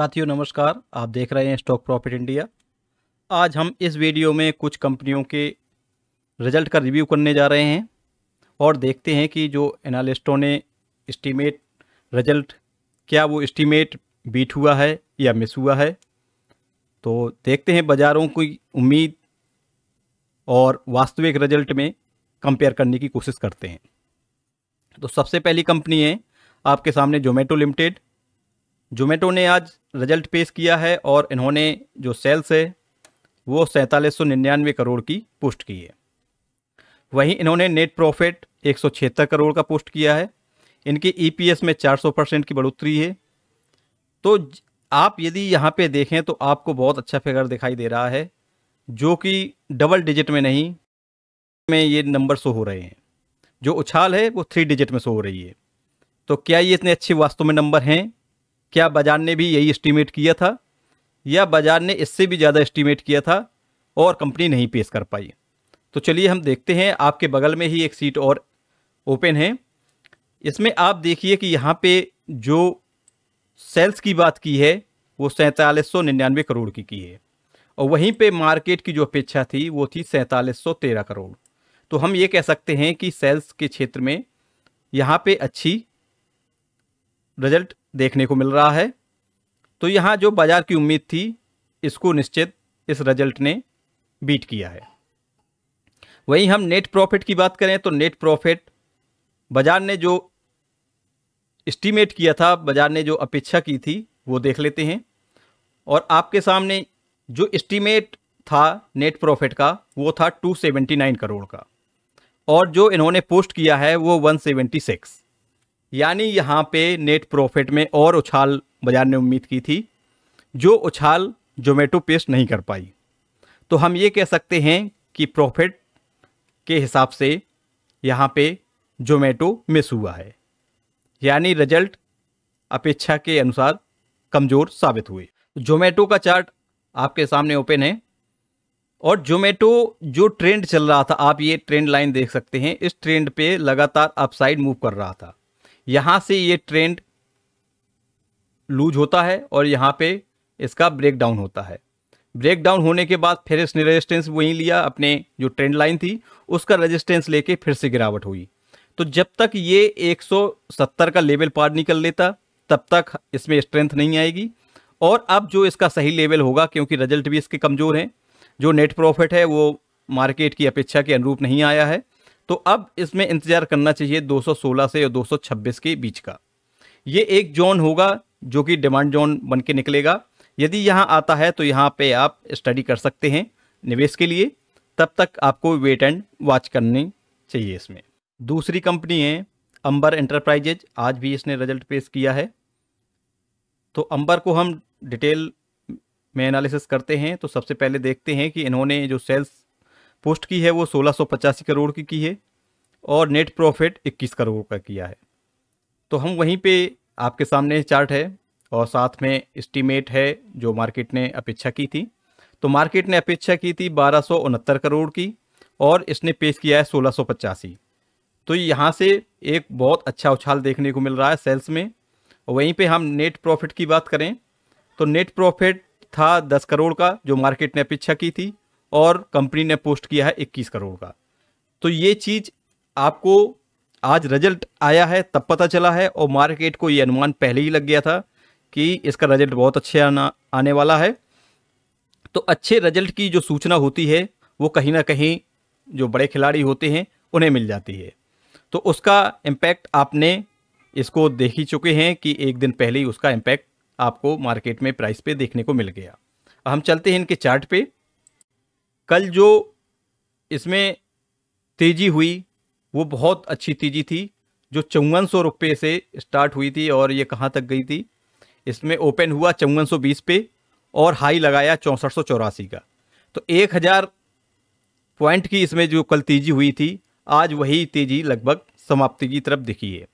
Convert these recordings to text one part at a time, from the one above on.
साथियों नमस्कार। आप देख रहे हैं स्टॉक प्रॉफिट इंडिया। आज हम इस वीडियो में कुछ कंपनियों के रिजल्ट का रिव्यू करने जा रहे हैं और देखते हैं कि जो एनालिस्टों ने एस्टीमेट रिजल्ट, क्या वो एस्टीमेट बीट हुआ है या मिस हुआ है। तो देखते हैं बाज़ारों की उम्मीद और वास्तविक रिजल्ट में कंपेयर करने की कोशिश करते हैं। तो सबसे पहली कंपनी है आपके सामने जोमेटो लिमिटेड। जोमेटो ने आज रिजल्ट पेश किया है और इन्होंने जो सेल्स है वो 4799 करोड़ की पोस्ट की है। वहीं इन्होंने नेट प्रॉफिट 176 करोड़ का पोस्ट किया है। इनके ईपीएस में 400% की बढ़ोतरी है। तो आप यदि यहाँ पे देखें तो आपको बहुत अच्छा फिगर दिखाई दे रहा है, जो कि डबल डिजिट में नहीं में ये नंबर शो हो रहे हैं। जो उछाल है वो 3 डिजिट में शो हो रही है। तो क्या ये इतने अच्छे वास्तव में नंबर हैं? क्या बाजार ने भी यही एस्टीमेट किया था या बाजार ने इससे भी ज़्यादा एस्टीमेट किया था और कंपनी नहीं पेश कर पाई? तो चलिए हम देखते हैं। आपके बगल में ही एक सीट और ओपन है। इसमें आप देखिए कि यहाँ पे जो सेल्स की बात की है वो 4799 करोड़ की है और वहीं पे मार्केट की जो अपेक्षा थी वो थी 4713 करोड़। तो हम ये कह सकते हैं कि सेल्स के क्षेत्र में यहाँ पे अच्छी रिजल्ट देखने को मिल रहा है। तो यहाँ जो बाजार की उम्मीद थी इसको निश्चित इस रिजल्ट ने बीट किया है। वहीं हम नेट प्रॉफिट की बात करें तो नेट प्रॉफिट बाजार ने जो एस्टीमेट किया था, बाजार ने जो अपेक्षा की थी वो देख लेते हैं। और आपके सामने जो एस्टीमेट था नेट प्रॉफिट का वो था 279 करोड़ का और जो इन्होंने पोस्ट किया है वो 176। यानी यहाँ पे नेट प्रॉफिट में और उछाल बाजार ने उम्मीद की थी, जो उछाल जोमेटो पेश नहीं कर पाई। तो हम ये कह सकते हैं कि प्रॉफिट के हिसाब से यहाँ पे जोमेटो मिस हुआ है, यानी रिजल्ट अपेक्षा के अनुसार कमज़ोर साबित हुए। जोमेटो का चार्ट आपके सामने ओपन है और जोमेटो जो ट्रेंड चल रहा था, आप ये ट्रेंड लाइन देख सकते हैं, इस ट्रेंड पे लगातार अपसाइड मूव कर रहा था। यहाँ से ये ट्रेंड लूज होता है और यहाँ पे इसका ब्रेक डाउन होता है। ब्रेक डाउन होने के बाद फिर इसने रेजिस्टेंस वहीं लिया, अपने जो ट्रेंड लाइन थी उसका रेजिस्टेंस लेके फिर से गिरावट हुई। तो जब तक ये 170 का लेवल पार निकल लेता तब तक इसमें स्ट्रेंथ नहीं आएगी। और अब जो इसका सही लेवल होगा, क्योंकि रिजल्ट भी इसके कमज़ोर हैं, जो नेट प्रॉफिट है वो मार्केट की अपेक्षा के अनुरूप नहीं आया है, तो अब इसमें इंतज़ार करना चाहिए 216 से और 226 के बीच का। ये एक जोन होगा जो कि डिमांड जोन बन के निकलेगा। यदि यहाँ आता है तो यहाँ पे आप स्टडी कर सकते हैं निवेश के लिए। तब तक आपको वेट एंड वॉच करनी चाहिए। इसमें दूसरी कंपनी है अंबर एंटरप्राइजेज। आज भी इसने रिजल्ट पेश किया है। तो अंबर को हम डिटेल में एनालिसिस करते हैं। तो सबसे पहले देखते हैं कि इन्होंने जो सेल्स पोस्ट की है वो 1685 करोड़ की है और नेट प्रॉफिट 21 करोड़ का किया है। तो हम वहीं पे आपके सामने चार्ट है और साथ में एस्टीमेट है जो मार्केट ने अपेक्षा की थी। तो मार्केट ने अपेक्षा की थी 1269 करोड़ की और इसने पेश किया है 1685। तो यहाँ से एक बहुत अच्छा उछाल देखने को मिल रहा है सेल्स में। वहीं पे हम नेट प्रॉफिट की बात करें तो नेट प्रॉफिट था 10 करोड़ का जो मार्केट ने अपेक्षा की थी और कंपनी ने पोस्ट किया है 21 करोड़ का। तो ये चीज़ आपको आज रिजल्ट आया है तब पता चला है और मार्केट को ये अनुमान पहले ही लग गया था कि इसका रिजल्ट बहुत अच्छे आने वाला है। तो अच्छे रिजल्ट की जो सूचना होती है वो कहीं ना कहीं जो बड़े खिलाड़ी होते हैं उन्हें मिल जाती है। तो उसका इम्पैक्ट आपने इसको देख ही चुके हैं कि एक दिन पहले ही उसका इम्पैक्ट आपको मार्केट में प्राइस पे देखने को मिल गया। हम चलते हैं इनके चार्ट पे। कल जो इसमें तेज़ी हुई वो बहुत अच्छी तेज़ी थी, जो 5400 रुपये से स्टार्ट हुई थी और ये कहाँ तक गई थी। इसमें ओपन हुआ 5420 पे और हाई लगाया 6484 का। तो 1000 पॉइंट की इसमें जो कल तेज़ी हुई थी, आज वही तेज़ी लगभग समाप्ति की तरफ दिखी है।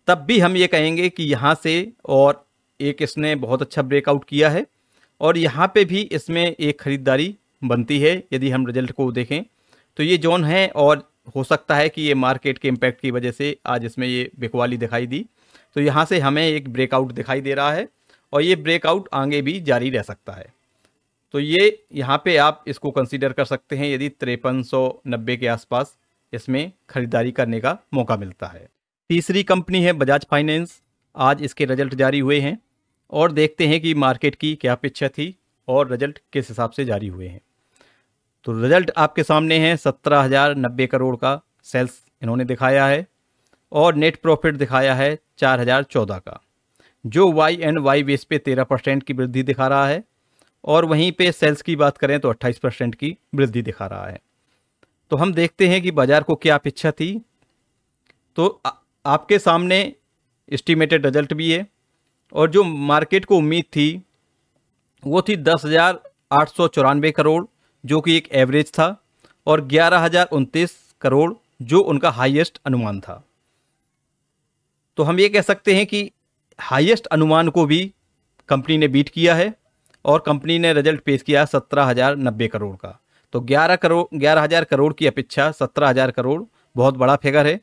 तब भी हम ये कहेंगे कि यहाँ से और एक इसने बहुत अच्छा ब्रेकआउट किया है और यहाँ पे भी इसमें एक ख़रीदारी बनती है। यदि हम रिजल्ट को देखें तो ये जोन है और हो सकता है कि ये मार्केट के इम्पैक्ट की वजह से आज इसमें ये बिकवाली दिखाई दी। तो यहाँ से हमें एक ब्रेकआउट दिखाई दे रहा है और ये ब्रेकआउट आगे भी जारी रह सकता है। तो ये यहाँ पे आप इसको कंसीडर कर सकते हैं यदि 5390 के आसपास इसमें खरीदारी करने का मौका मिलता है। तीसरी कंपनी है बजाज फाइनेंस। आज इसके रिजल्ट जारी हुए हैं और देखते हैं कि मार्केट की क्या अपेक्षा थी और रिजल्ट किस हिसाब से जारी हुए हैं। तो रिजल्ट आपके सामने है। 17,090 करोड़ का सेल्स इन्होंने दिखाया है और नेट प्रॉफिट दिखाया है 4,014 का, जो YoY बेस पे 13% की वृद्धि दिखा रहा है और वहीं पे सेल्स की बात करें तो 28% की वृद्धि दिखा रहा है। तो हम देखते हैं कि बाजार को क्या अपेक्षा थी। तो आपके सामने एस्टिमेटेड रिजल्ट भी है और जो मार्केट को उम्मीद थी वो थी 10,894 करोड़, जो कि एक एवरेज था, और 11,029 करोड़ जो उनका हाईएस्ट अनुमान था। तो हम ये कह सकते हैं कि हाईएस्ट अनुमान को भी कंपनी ने बीट किया है और कंपनी ने रिजल्ट पेश किया 17,090 करोड़ का। तो 11,000 करोड़ की अपेक्षा 17,000 करोड़ बहुत बड़ा फिगर है।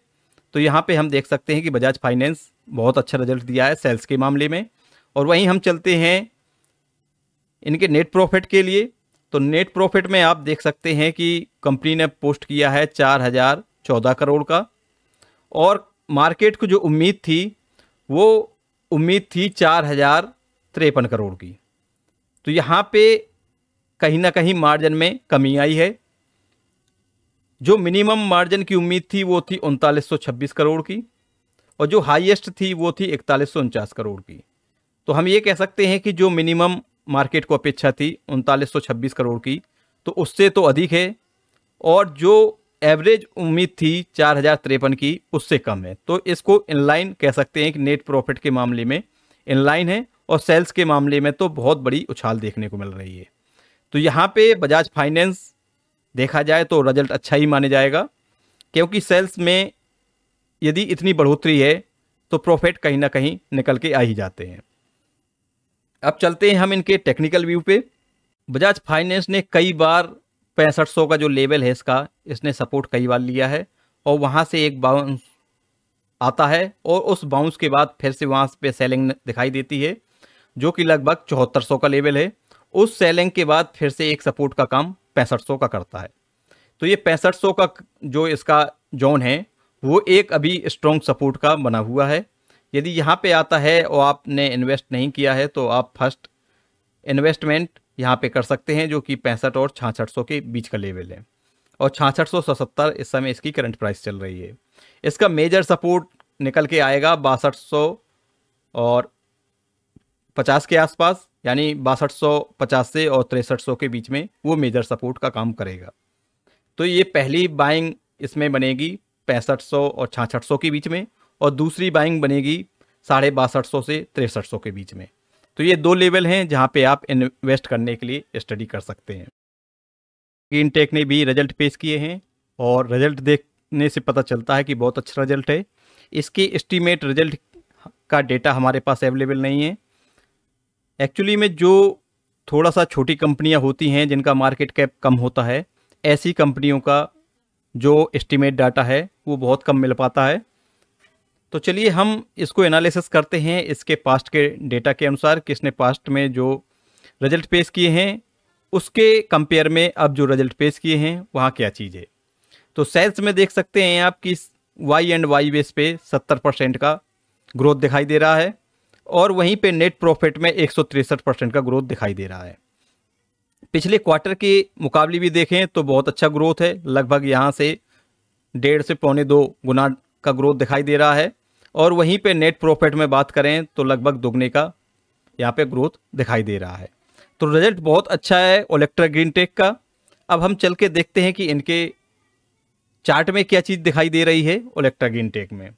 तो यहाँ पे हम देख सकते हैं कि बजाज फाइनेंस बहुत अच्छा रिजल्ट दिया है सेल्स के मामले में। और वहीं हम चलते हैं इनके नेट प्रॉफिट के लिए। तो नेट प्रॉफिट में आप देख सकते हैं कि कंपनी ने पोस्ट किया है 4,014 करोड़ का और मार्केट को जो उम्मीद थी वो उम्मीद थी 4,053 करोड़ की। तो यहाँ पे कहीं ना कहीं मार्जिन में कमी आई है। जो मिनिमम मार्जिन की उम्मीद थी वो थी 3926 करोड़ की और जो हाईएस्ट थी वो थी 4149 करोड़ की। तो हम ये कह सकते हैं कि जो मिनिमम मार्केट को अपेक्षा थी 3926 करोड़ की, तो उससे तो अधिक है, और जो एवरेज उम्मीद थी 4,053 की उससे कम है। तो इसको इनलाइन कह सकते हैं कि नेट प्रॉफिट के मामले में इनलाइन है और सेल्स के मामले में तो बहुत बड़ी उछाल देखने को मिल रही है। तो यहाँ पे बजाज फाइनेंस देखा जाए तो रिजल्ट अच्छा ही माने जाएगा, क्योंकि सेल्स में यदि इतनी बढ़ोतरी है तो प्रॉफिट कहीं ना कहीं निकल के आ ही जाते हैं। अब चलते हैं हम इनके टेक्निकल व्यू पे। बजाज फाइनेंस ने कई बार 6500 का जो लेवल है इसने सपोर्ट कई बार लिया है और वहाँ से एक बाउंस आता है और उस बाउंस के बाद फिर से वहाँ पे सेलिंग दिखाई देती है, जो कि लगभग 7400 का लेवल है। उस सेलिंग के बाद फिर से एक सपोर्ट का काम 6500 का करता है। तो ये 6500 का जो इसका जोन है वो एक अभी स्ट्रॉन्ग सपोर्ट का बना हुआ है। यदि यहाँ पे आता है और आपने इन्वेस्ट नहीं किया है तो आप फर्स्ट इन्वेस्टमेंट यहाँ पे कर सकते हैं, जो कि 65 और 6600 के बीच का लेवल है और 6670 इस समय इसकी करंट प्राइस चल रही है। इसका मेजर सपोर्ट निकल के आएगा 6200 और 50 के आसपास, यानी 6250 से और 6300 के बीच में वो मेजर सपोर्ट का काम करेगा। तो ये पहली बाइंग इसमें बनेगी 6500 और 6600 के बीच में और दूसरी बाइंग बनेगी 6250 से 6300 के बीच में। तो ये दो लेवल हैं जहाँ पे आप इन्वेस्ट करने के लिए स्टडी कर सकते हैं। ग्रीनटेक ने भी रिजल्ट पेश किए हैं और रिजल्ट देखने से पता चलता है कि बहुत अच्छा रिजल्ट है। इसके एस्टीमेट रिजल्ट का डेटा हमारे पास अवेलेबल नहीं है। एक्चुअली में जो थोड़ा सा छोटी कंपनियां होती हैं जिनका मार्केट कैप कम होता है, ऐसी कंपनियों का जो एस्टीमेट डाटा है वो बहुत कम मिल पाता है। तो चलिए हम इसको एनालिसिस करते हैं इसके पास्ट के डेटा के अनुसार, किसने पास्ट में जो रिजल्ट पेश किए हैं उसके कंपेयर में अब जो रिजल्ट पेश किए हैं वहाँ क्या चीज़ है। तो सेल्स में देख सकते हैं आप कि YoY बेस पे 70% का ग्रोथ दिखाई दे रहा है और वहीं पे नेट प्रॉफिट में 163% का ग्रोथ दिखाई दे रहा है। पिछले क्वार्टर के मुकाबले भी देखें तो बहुत अच्छा ग्रोथ है, लगभग यहाँ से 1.5 से 1.25 गुना का ग्रोथ दिखाई दे रहा है और वहीं पे नेट प्रॉफिट में बात करें तो लगभग दोगुने का यहाँ पे ग्रोथ दिखाई दे रहा है। तो रिजल्ट बहुत अच्छा है ओलेक्ट्रा ग्रीनटेक का। अब हम चल के देखते हैं कि इनके चार्ट में क्या चीज़ दिखाई दे रही है ओलेक्ट्रा ग्रीनटेक में।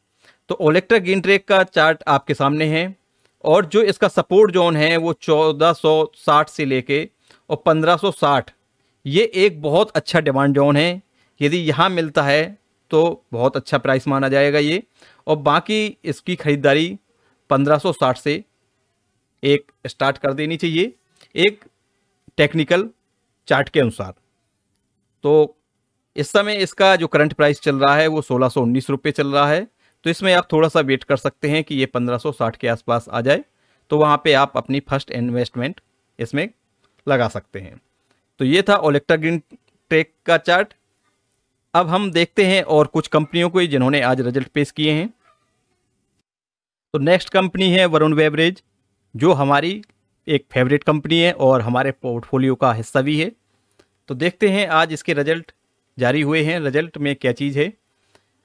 तो ओलेक्ट्रा ग्रीनटेक का चार्ट आपके सामने है और जो इसका सपोर्ट जोन है वो 1460 से लेके और 1560, ये एक बहुत अच्छा डिमांड जोन है। यदि यहाँ मिलता है तो बहुत अच्छा प्राइस माना जाएगा ये, और बाकी इसकी खरीदारी 1560 से एक स्टार्ट कर देनी चाहिए एक टेक्निकल चार्ट के अनुसार। तो इस समय इसका जो करंट प्राइस चल रहा है वो 1619 रुपये चल रहा है। तो इसमें आप थोड़ा सा वेट कर सकते हैं कि ये 1560 के आसपास आ जाए तो वहाँ पे आप अपनी फर्स्ट इन्वेस्टमेंट इसमें लगा सकते हैं। तो ये था ओलेक्ट्रा ग्रीन टेक का चार्ट। अब हम देखते हैं और कुछ कंपनियों को जिन्होंने आज रिजल्ट पेश किए हैं। तो नेक्स्ट कंपनी है वरुण बेवरेज, जो हमारी एक फेवरेट कंपनी है और हमारे पोर्टफोलियो का हिस्सा भी है। तो देखते हैं आज इसके रिजल्ट जारी हुए हैं। रिजल्ट में क्या चीज़ है,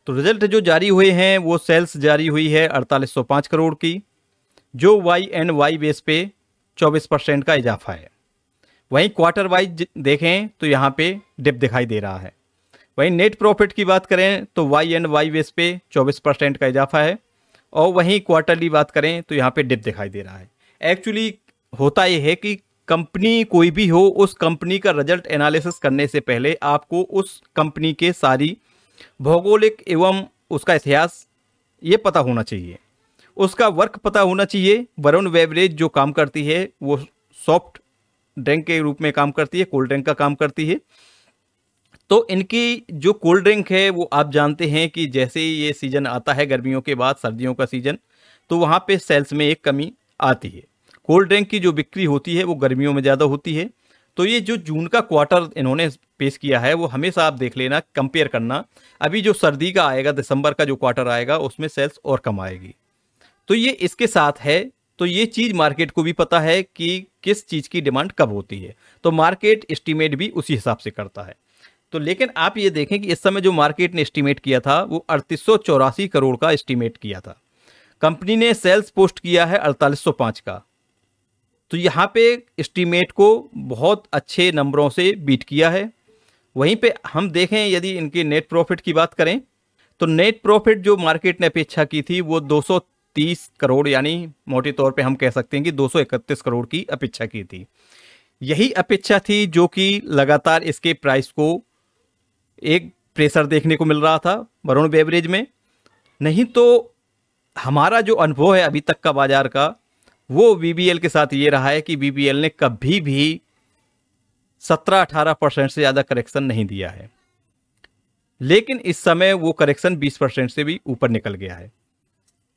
तो रिजल्ट जो जारी हुए हैं वो सेल्स जारी हुई है 4805 करोड़ की, जो YoY बेस पे 24% का इजाफा है। वहीं क्वार्टर वाइज देखें तो यहाँ पे डिप दिखाई दे रहा है। वहीं नेट प्रॉफिट की बात करें तो YoY बेस पे 24% का इजाफा है, और वहीं क्वार्टरली बात करें तो यहाँ पे डिप दिखाई दे रहा है। एक्चुअली होता यह है कि कंपनी कोई भी हो, उस कंपनी का रिजल्ट एनालिसिस करने से पहले आपको उस कंपनी के सारी भौगोलिक एवं उसका इतिहास ये पता होना चाहिए, उसका वर्क पता होना चाहिए। वरुण बेवरेज जो काम करती है वो सॉफ्ट ड्रिंक के रूप में काम करती है, कोल्ड ड्रिंक का काम करती है। तो इनकी जो कोल्ड ड्रिंक है वो आप जानते हैं कि जैसे ही ये सीज़न आता है गर्मियों के बाद सर्दियों का सीज़न, तो वहाँ पे सेल्स में एक कमी आती है। कोल्ड ड्रिंक की जो बिक्री होती है वो गर्मियों में ज़्यादा होती है। तो ये जो जून का क्वार्टर इन्होंने पेश किया है वो हमेशा आप देख लेना, कंपेयर करना। अभी जो सर्दी का आएगा, दिसंबर का जो क्वार्टर आएगा, उसमें सेल्स और कम आएगी। तो ये इसके साथ है। तो ये चीज़ मार्केट को भी पता है कि किस चीज़ की डिमांड कब होती है, तो मार्केट एस्टीमेट भी उसी हिसाब से करता है। तो लेकिन आप ये देखें कि इस समय जो मार्केट ने एस्टीमेट किया था वो 3884 करोड़ का एस्टीमेट किया था। कंपनी ने सेल्स पोस्ट किया है 4805 का। तो यहाँ पे एस्टीमेट को बहुत अच्छे नंबरों से बीट किया है। वहीं पे हम देखें यदि इनके नेट प्रॉफिट की बात करें तो नेट प्रॉफिट जो मार्केट ने अपेक्षा की थी वो 230 करोड़, यानी मोटे तौर पे हम कह सकते हैं कि 231 करोड़ की अपेक्षा की थी। यही अपेक्षा थी जो कि लगातार इसके प्राइस को एक प्रेशर देखने को मिल रहा था वरुण बेवरेज में। नहीं तो हमारा जो अनुभव है अभी तक का बाजार का, वो VBL के साथ ये रहा है कि VBL ने कभी भी 17-18% से ज़्यादा करेक्शन नहीं दिया है, लेकिन इस समय वो करेक्शन 20% से भी ऊपर निकल गया है।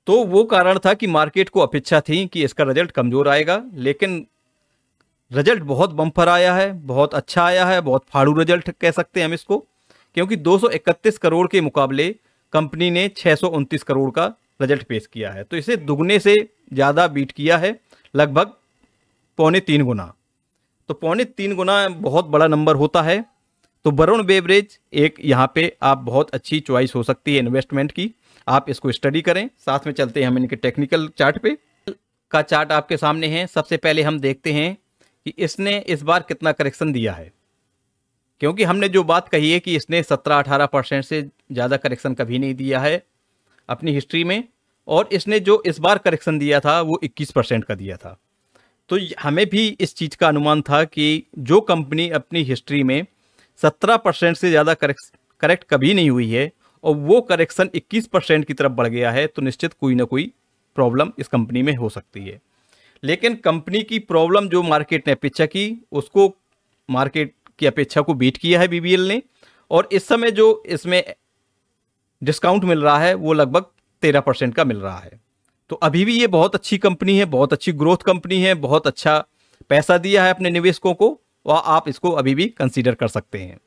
तो वो कारण था कि मार्केट को अपेक्षा थी कि इसका रिजल्ट कमज़ोर आएगा, लेकिन रिजल्ट बहुत बम्पर आया है, बहुत अच्छा आया है, बहुत फाड़ू रिजल्ट कह सकते हैं हम इसको, क्योंकि 231 करोड़ के मुकाबले कंपनी ने 629 करोड़ का रिजल्ट पेश किया है। तो इसे दुगने से ज़्यादा बीट किया है, लगभग 2.25 गुना। तो 2.25 गुना बहुत बड़ा नंबर होता है। तो वरुण बेवरेज एक यहाँ पे आप बहुत अच्छी चॉइस हो सकती है इन्वेस्टमेंट की। आप इसको स्टडी करें। साथ में चलते हैं हम इनके टेक्निकल चार्ट पे। का चार्ट आपके सामने है। सबसे पहले हम देखते हैं कि इसने इस बार कितना करेक्शन दिया है, क्योंकि हमने जो बात कही है कि इसने 17-18% से ज़्यादा करेक्शन कभी नहीं दिया है अपनी हिस्ट्री में, और इसने जो इस बार करेक्शन दिया था वो 21% का दिया था। तो हमें भी इस चीज़ का अनुमान था कि जो कंपनी अपनी हिस्ट्री में 17% से ज़्यादा करेक्ट कभी नहीं हुई है और वो करेक्शन 21% की तरफ बढ़ गया है, तो निश्चित कोई ना कोई प्रॉब्लम इस कंपनी में हो सकती है। लेकिन कंपनी की प्रॉब्लम जो मार्केट ने अपेक्षा की, उसको मार्केट की अपेक्षा को बीट किया है BBL ने, और इस समय जो इसमें डिस्काउंट मिल रहा है वो लगभग 13% का मिल रहा है। तो अभी भी ये बहुत अच्छी कंपनी है, बहुत अच्छी ग्रोथ कंपनी है, बहुत अच्छा पैसा दिया है अपने निवेशकों को, और आप इसको अभी भी कंसीडर कर सकते हैं।